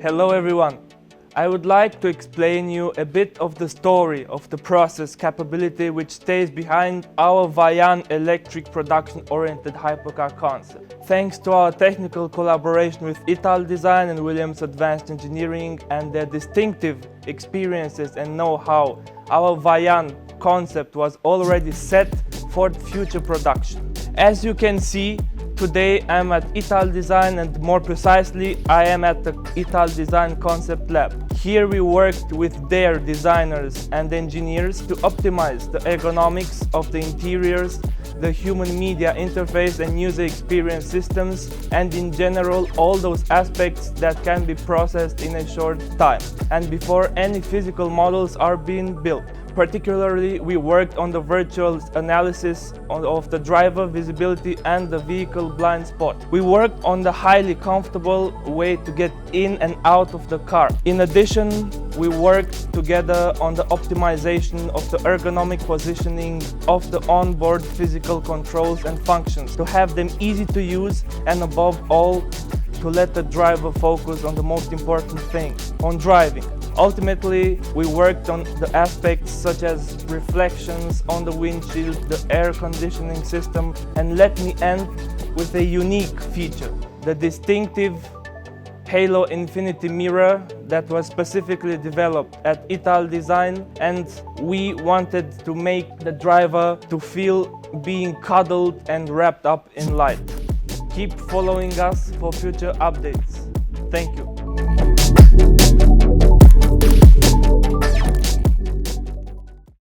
Hello everyone. I would like to explain you a bit of the story of the process capability which stays behind our Vayanne electric production-oriented hypercar concept. Thanks to our technical collaboration with Ital Design and Williams Advanced Engineering and their distinctive experiences and know-how, our Vayanne concept was already set for future production. As you can see, today I'm at Ital Design, and more precisely I am at the Ital Design Concept Lab. Here we worked with their designers and engineers to optimize the ergonomics of the interiors, the human media interface and user experience systems, and in general all those aspects that can be processed in a short time and before any physical models are being built. Particularly, we worked on the virtual analysis of the driver visibility and the vehicle blind spot. We worked on the highly comfortable way to get in and out of the car. In addition, we worked together on the optimization of the ergonomic positioning of the onboard physical controls and functions to have them easy to use, and above all, to let the driver focus on the most important thing, on driving. Ultimately, we worked on the aspects such as reflections on the windshield, the air conditioning system, and let me end with a unique feature, the distinctive Halo Infinity mirror that was specifically developed at Ital Design, and we wanted to make the driver to feel being cuddled and wrapped up in light. Keep following us for future updates. Thank you.